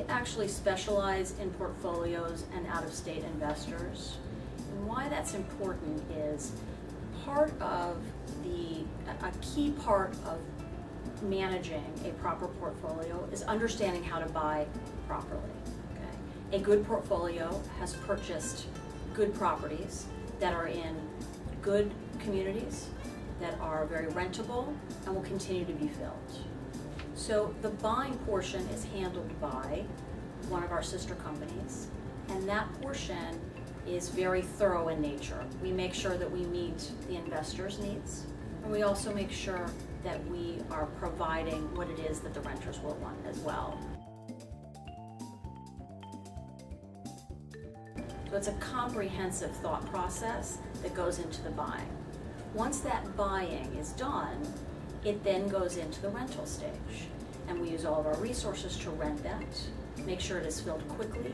actually specialize in portfolios and out-of-state investors. And why that's important is a key part of managing a proper portfolio is understanding how to buy properly. Okay? A good portfolio has purchased good properties that are in good communities, that are very rentable, and will continue to be filled. So the buying portion is handled by one of our sister companies, and that portion is very thorough in nature. We make sure that we meet the investors' needs, and we also make sure that we are providing what it is that the renters will want as well. So it's a comprehensive thought process that goes into the buying. Once that buying is done, it then goes into the rental stage. And we use all of our resources to rent that, make sure it is filled quickly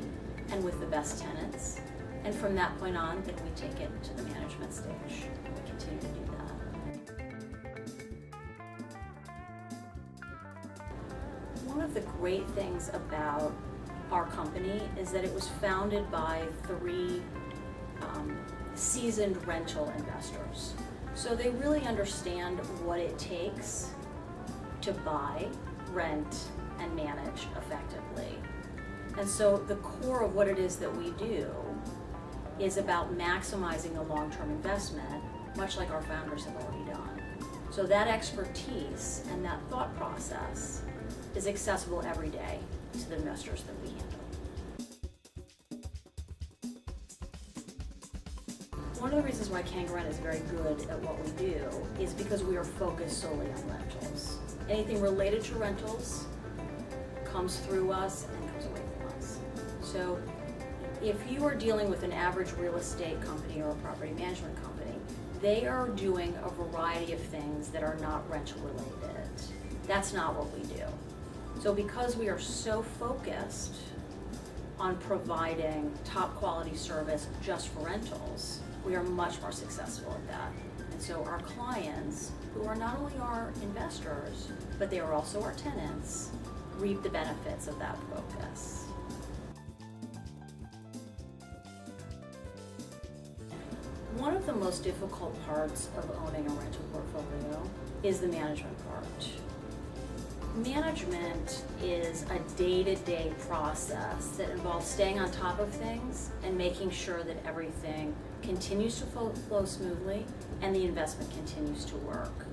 and with the best tenants. And from that point on, then we take it to the management stage. We continue to do that. One of the great things about our company is that it was founded by 3 seasoned rental investors. So they really understand what it takes to buy, rent, and manage effectively. And so the core of what it is that we do is about maximizing the long-term investment, much like our founders have already done. So that expertise and that thought process is accessible every day to the investors that we handle. One of the reasons why KangaRent is very good at what we do is because we are focused solely on rentals. Anything related to rentals comes through us and comes away from us. So if you are dealing with an average real estate company or a property management company, they are doing a variety of things that are not rental related. That's not what we do. So because we are so focused on providing top quality service just for rentals, we are much more successful at that. And so our clients, who are not only our investors, but they are also our tenants, reap the benefits of that focus. One of the most difficult parts of owning a rental portfolio is the management part. Management is a day-to-day process that involves staying on top of things and making sure that everything continues to flow smoothly and the investment continues to work.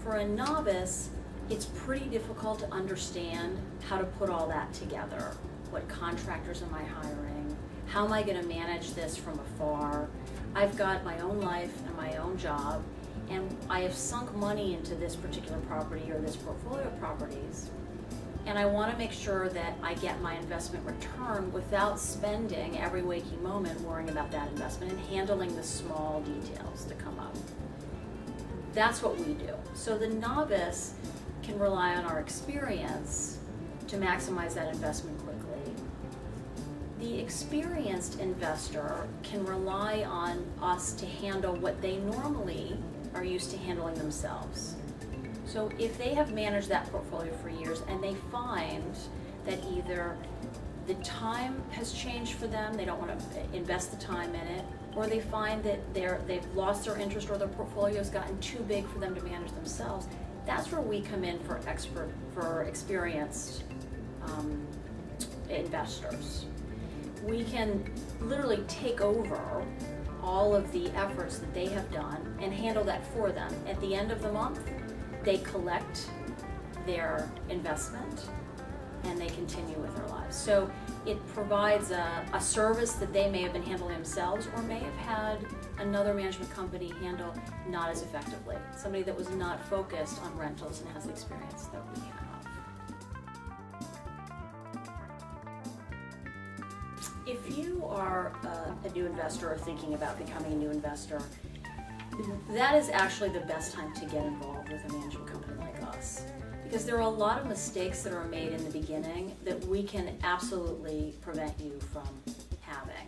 For a novice, it's pretty difficult to understand how to put all that together. What contractors am I hiring? How am I going to manage this from afar? I've got my own life and my own job, and I have sunk money into this particular property or this portfolio of properties, and I want to make sure that I get my investment return without spending every waking moment worrying about that investment and handling the small details that come up. That's what we do. So the novice can rely on our experience to maximize that investment quickly. The experienced investor can rely on us to handle what they normally are used to handling themselves. So if they have managed that portfolio for years and they find that either the time has changed for them, they don't want to invest the time in it, or they find that they've lost their interest or their portfolio has gotten too big for them to manage themselves, that's where we come in for experienced investors. We can literally take over all of the efforts that they have done and handle that for them. At the end of the month, they collect their investment and they continue with their lives. So it provides a service that they may have been handling themselves or may have had another management company handle not as effectively. Somebody that was not focused on rentals and has the experience that we have. If you are a new investor or thinking about becoming a new investor, that is actually the best time to get involved with a management company like us. Because there are a lot of mistakes that are made in the beginning that we can absolutely prevent you from having.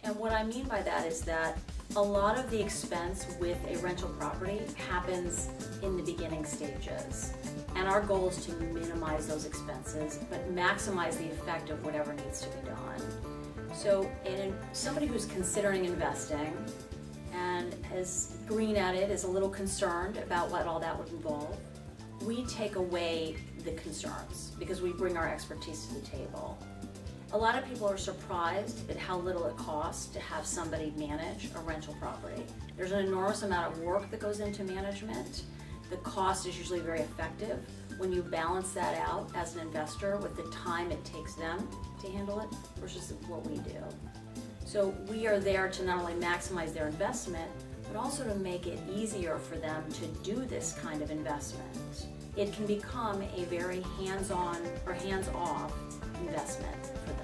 And what I mean by that is that a lot of the expense with a rental property happens in the beginning stages. And our goal is to minimize those expenses, but maximize the effect of whatever needs to be done. So somebody who's considering investing and is green at it, is a little concerned about what all that would involve, we take away the concerns because we bring our expertise to the table. A lot of people are surprised at how little it costs to have somebody manage a rental property. There's an enormous amount of work that goes into management. The cost is usually very effective when you balance that out as an investor with the time it takes them to handle it versus what we do. So we are there to not only maximize their investment, but also to make it easier for them to do this kind of investment. It can become a very hands-on or hands-off investment for them.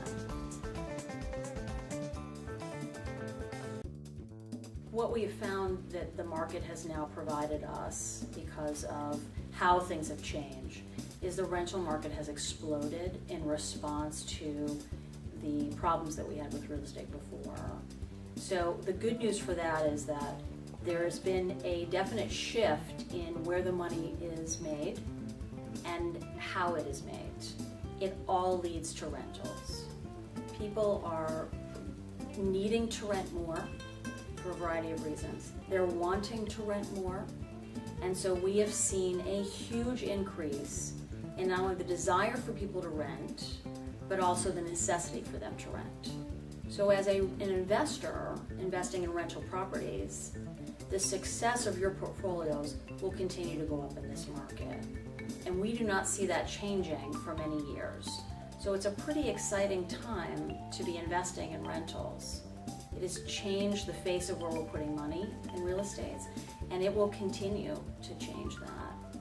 What we have found that the market has now provided us, because of how things have changed, is the rental market has exploded in response to the problems that we had with real estate before. So the good news for that is that there has been a definite shift in where the money is made and how it is made. It all leads to rentals. People are needing to rent more for a variety of reasons. They're wanting to rent more, and so we have seen a huge increase in not only the desire for people to rent, but also the necessity for them to rent. So as an investor investing in rental properties, the success of your portfolios will continue to go up in this market. And we do not see that changing for many years. So it's a pretty exciting time to be investing in rentals. It has changed the face of where we're putting money in real estate, and it will continue to change that.